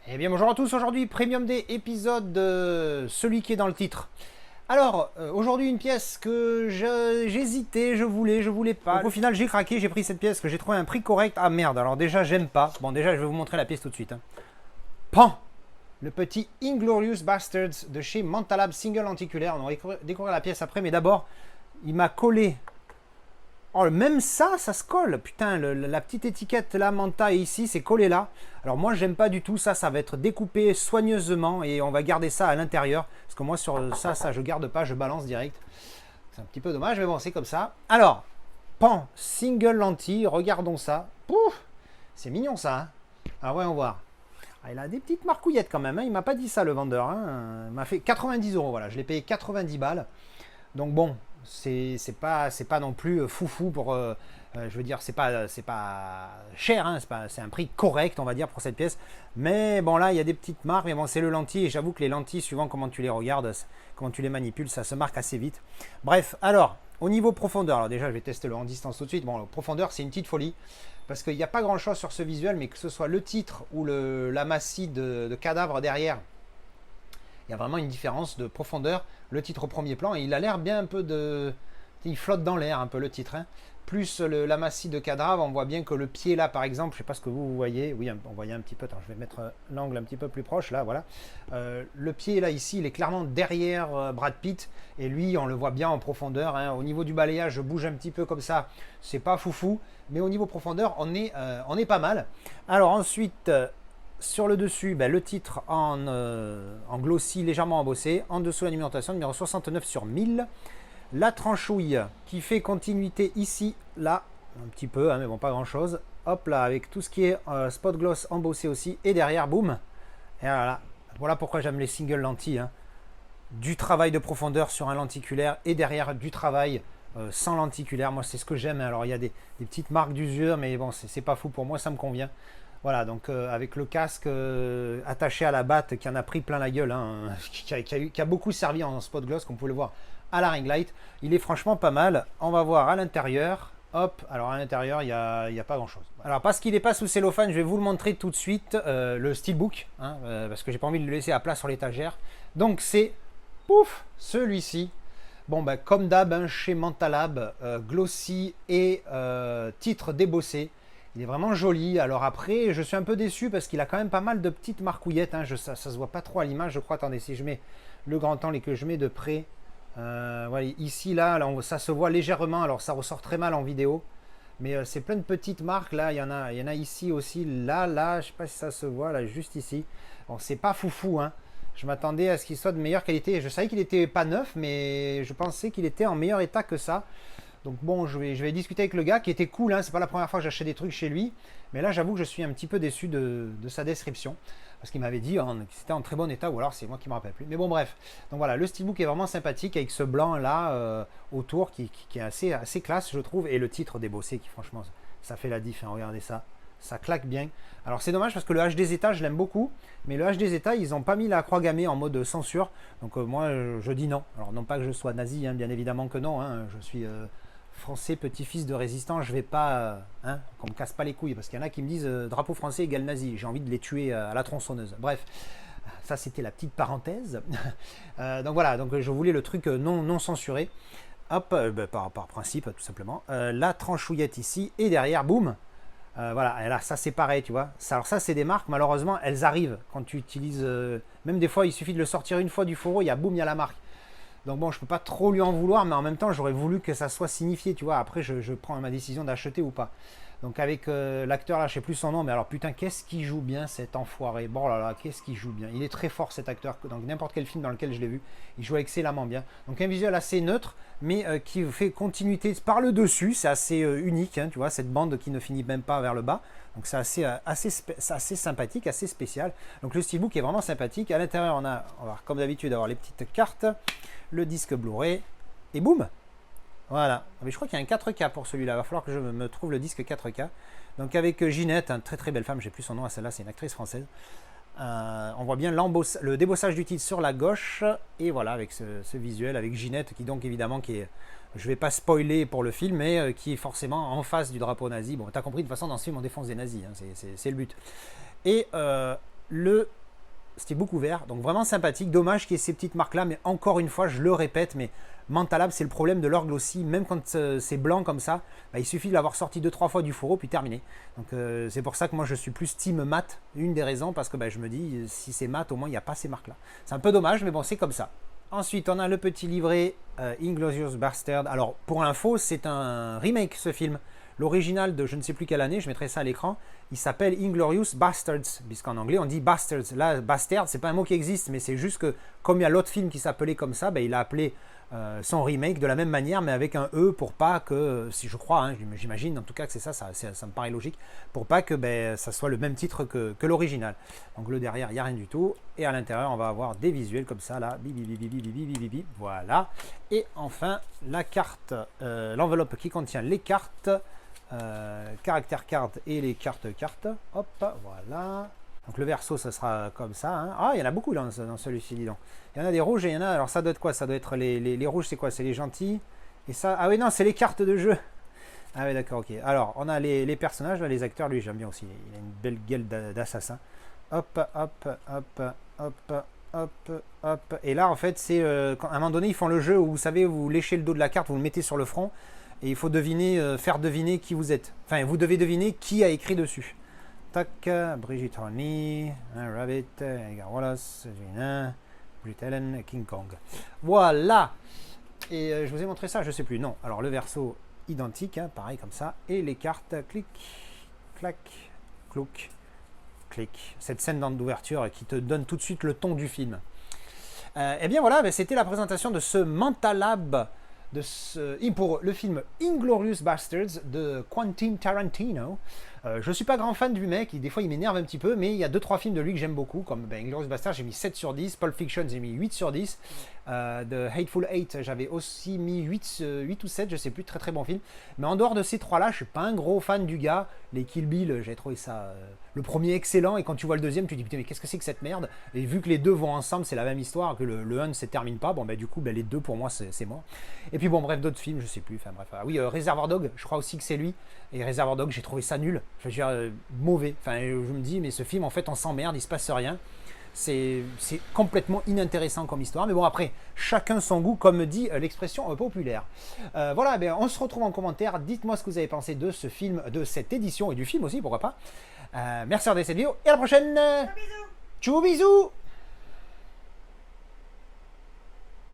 Eh bien bonjour à tous, aujourd'hui Premium Day épisode celui qui est dans le titre. Alors aujourd'hui une pièce que j'hésitais, je voulais pas. Donc, au final j'ai craqué, j'ai pris cette pièce que j'ai trouvé à un prix correct. Ah merde, alors déjà j'aime pas. Bon déjà je vais vous montrer la pièce tout de suite. Pan, le petit Inglorious Bastards de chez Mentalab Single Lenticulaire. On va découvrir la pièce après, mais d'abord il m'a collé. Oh, même ça se colle. Putain, la petite étiquette là, Manta, ici, c'est collé là. Alors moi, j'aime pas du tout ça. Ça va être découpé soigneusement et on va garder ça à l'intérieur. Parce que moi, sur ça, je garde pas, je balance direct. C'est un petit peu dommage, mais bon, c'est comme ça. Alors, pan, single lentille, regardons ça. Pouf, c'est mignon ça. Hein. Alors, voyons voir. Ah, il a des petites marcouillettes quand même. Hein. Il m'a pas dit ça, le vendeur. Hein. Il m'a fait 90 euros. Voilà, je l'ai payé 90 balles. Donc bon, c'est pas non plus foufou pour je veux dire c'est pas cher hein, c'est un prix correct on va dire pour cette pièce, mais bon là il y a des petites marques, mais bon c'est le lentille et j'avoue que les lentilles suivant comment tu les regardes, comment tu les manipules, ça se marque assez vite. Bref, alors au niveau profondeur, alors déjà je vais tester le en distance tout de suite. Bon, la profondeur c'est une petite folie parce qu'il n'y a pas grand chose sur ce visuel, mais que ce soit le titre ou la massie de cadavres derrière, il y a vraiment une différence de profondeur. Le titre au premier plan, et il a l'air bien un peu de... Il flotte dans l'air un peu le titre. Hein. Plus la massif de cadavre, on voit bien que le pied là par exemple, je ne sais pas ce que vous voyez, oui on voyait un petit peu, attends je vais mettre l'angle un petit peu plus proche là, voilà. Le pied là ici, il est clairement derrière Brad Pitt, et lui on le voit bien en profondeur. Hein. Au niveau du balayage, je bouge un petit peu comme ça, c'est pas foufou, mais au niveau profondeur, on est pas mal. Alors ensuite... sur le dessus, ben, le titre en glossy légèrement embossé. En dessous, l'alimentation numéro 69 sur 1000. La tranchouille qui fait continuité ici, là, un petit peu, hein, mais bon, pas grand chose. Hop là, avec tout ce qui est spot gloss embossé aussi. Et derrière, boum. Et voilà, voilà pourquoi j'aime les single lentilles. Hein. Du travail de profondeur sur un lenticulaire et derrière du travail sans lenticulaire. Moi, c'est ce que j'aime. Alors, il y a des petites marques d'usure, mais bon, c'est pas fou pour moi, ça me convient. Voilà, donc avec le casque attaché à la batte qui en a pris plein la gueule, hein, qui a beaucoup servi en spot gloss, comme vous pouvez le voir à la ring light. Il est franchement pas mal. On va voir à l'intérieur. Hop, alors à l'intérieur, il n'y a pas grand chose. Alors, parce qu'il n'est pas sous cellophane, je vais vous le montrer tout de suite, le steelbook, hein, parce que j'ai pas envie de le laisser à plat sur l'étagère. Donc, c'est, pouf, celui-ci. Bon, ben, comme d'hab, hein, chez Mentalab, glossy et titre débossé. Il est vraiment joli. Alors après, je suis un peu déçu parce qu'il a quand même pas mal de petites marcouillettes. Hein. Ça se voit pas trop à l'image, je crois. Attendez, si je mets le grand angle et que je mets de près. Voilà, ici, là ça se voit légèrement. Alors ça ressort très mal en vidéo. Mais c'est plein de petites marques. Là, il y en a ici aussi. Là, je sais pas si ça se voit. Là, juste ici. Bon, c'est pas foufou. Hein. Je m'attendais à ce qu'il soit de meilleure qualité. Je savais qu'il était pas neuf, mais je pensais qu'il était en meilleur état que ça. Donc bon, je vais discuter avec le gars qui était cool, hein, c'est pas la première fois que j'achète des trucs chez lui, mais là j'avoue que je suis un petit peu déçu de sa description, parce qu'il m'avait dit que c'était en très bon état, ou alors c'est moi qui me rappelle plus. Mais bon bref, donc voilà, le steelbook est vraiment sympathique avec ce blanc là autour qui est assez classe je trouve, et le titre débossé qui franchement ça fait la diff, hein, regardez ça claque bien. Alors c'est dommage parce que le HDZ je l'aime beaucoup, mais le HDZ ils n'ont pas mis la croix gammée en mode censure, donc moi je dis non. Alors non pas que je sois nazi, hein, bien évidemment que non, hein, je suis... français, petit-fils de résistant, je vais pas, hein, qu'on me casse pas les couilles, parce qu'il y en a qui me disent drapeau français égale nazi, j'ai envie de les tuer à la tronçonneuse. Bref, ça c'était la petite parenthèse. Donc voilà, donc je voulais le truc non censuré. Hop, par principe, tout simplement. La tranchouillette ici, et derrière, boum. Voilà, et là, ça c'est pareil, tu vois. Alors ça, c'est des marques, malheureusement, elles arrivent quand tu utilises... même des fois, il suffit de le sortir une fois du fourreau, il y a boum, il y a la marque. Donc bon, je peux pas trop lui en vouloir, mais en même temps, j'aurais voulu que ça soit signifié, tu vois. Après, je prends ma décision d'acheter ou pas. Donc avec l'acteur là, je sais plus son nom, mais alors putain, qu'est-ce qu'il joue bien cet enfoiré. Bon là là, qu'est-ce qu'il joue bien. Il est très fort cet acteur, dans n'importe quel film dans lequel je l'ai vu. Il joue excellemment bien. Donc un visuel assez neutre, mais qui fait continuité par le dessus. C'est assez unique, hein, tu vois, cette bande qui ne finit même pas vers le bas. Donc c'est assez sympathique, assez spécial. Donc le steelbook est vraiment sympathique. À l'intérieur, on va comme d'habitude avoir les petites cartes, le disque Blu-ray, et boum. Voilà, mais je crois qu'il y a un 4K pour celui-là, il va falloir que je me trouve le disque 4K. Donc avec Ginette, une très très belle femme, j'ai plus son nom à celle-là, c'est une actrice française. On voit bien le débossage du titre sur la gauche, et voilà, avec ce visuel, avec Ginette, qui donc évidemment, je vais pas spoiler pour le film, mais qui est forcément en face du drapeau nazi. Bon, t'as compris, de toute façon, dans ce film, on défonce des nazis, hein, c'est le but. Et C'était beaucoup vert, donc vraiment sympathique. Dommage qu'il y ait ces petites marques-là, mais encore une fois, je le répète, mais Mentalab, c'est le problème de l'orgue aussi. Même quand c'est blanc comme ça, bah, il suffit de l'avoir sorti 2-3 fois du fourreau, puis terminé. Donc c'est pour ça que moi, je suis plus team mat. Une des raisons, parce que bah, je me dis, si c'est mat, au moins, il n'y a pas ces marques-là. C'est un peu dommage, mais bon, c'est comme ça. Ensuite, on a le petit livret Inglourious Bastard. Alors, pour l'info, c'est un remake, ce film. L'original de je ne sais plus quelle année, je mettrai ça à l'écran, il s'appelle Inglourious Bastards, puisqu'en anglais on dit Bastards. Là, Bastard, c'est pas un mot qui existe, mais c'est juste que, comme il y a l'autre film qui s'appelait comme ça, ben, il a appelé son remake de la même manière, mais avec un E pour pas que, si je crois, hein, j'imagine en tout cas que c'est ça, ça me paraît logique, pour pas que ben, ça soit le même titre que l'original. Donc le derrière, il n'y a rien du tout, et à l'intérieur, on va avoir des visuels comme ça, là, voilà. Et enfin, la carte, l'enveloppe qui contient les cartes, caractère carte et les cartes, hop, voilà. Donc le verso, ça sera comme ça. Hein. Ah, il y en a beaucoup dans celui-ci, dis donc. Il y en a des rouges et il y en a. Alors ça doit être quoi? Ça doit être les rouges, c'est quoi? C'est les gentils. Et ça. Ah oui, non, c'est les cartes de jeu. Ah oui, d'accord, ok. Alors, on a les personnages, là, les acteurs. Lui, j'aime bien aussi. Il a une belle gueule d'assassin. Hop, hop, hop, hop, hop, hop. Et là, en fait, c'est. À un moment donné, ils font le jeu où vous savez, vous léchez le dos de la carte, vous le mettez sur le front. Et il faut deviner, faire deviner qui vous êtes. Enfin, vous devez deviner qui a écrit dessus. Tac, Brigitte Horney, Rabbit, Edgar Wallace, Brit Ellen, King Kong. Voilà. Et je vous ai montré ça, je sais plus. Non. Alors le verso identique, hein, pareil comme ça. Et les cartes, clic, clac, clouc, clic. Cette scène d'ouverture qui te donne tout de suite le ton du film. Eh bien voilà, c'était la présentation de ce Mentalab. Pour le film Inglourious Basterds de Quentin Tarantino. Je ne suis pas grand fan du mec, des fois il m'énerve un petit peu, mais il y a 2-3 films de lui que j'aime beaucoup, comme Inglourious Basterds, j'ai mis 7 sur 10, Pulp Fiction, j'ai mis 8 sur 10, The Hateful Eight, j'avais aussi mis 8 ou 7, je sais plus, très très bon film. Mais en dehors de ces 3-là, je suis pas un gros fan du gars. Les Kill Bill, j'ai trouvé ça, le premier excellent, et quand tu vois le deuxième, tu te dis, putain, mais qu'est-ce que c'est que cette merde? Et vu que les deux vont ensemble, c'est la même histoire, que le 1 ne se termine pas, bon, du coup, les deux, pour moi, c'est mort. Et puis bon, bref, d'autres films, je sais plus, enfin bref. Ah oui, Reservoir Dog, je crois aussi que c'est lui. Et Reservoir Dog, j'ai trouvé ça nul. Je veux dire, mauvais. Enfin, je me dis, mais ce film, en fait, on s'emmerde, il se passe rien. C'est complètement inintéressant comme histoire. Mais bon, après, chacun son goût, comme dit l'expression populaire. Voilà, on se retrouve en commentaire. Dites-moi ce que vous avez pensé de ce film, de cette édition et du film aussi, pourquoi pas. Merci d'avoir regardé cette vidéo et à la prochaine. Tchou bisous.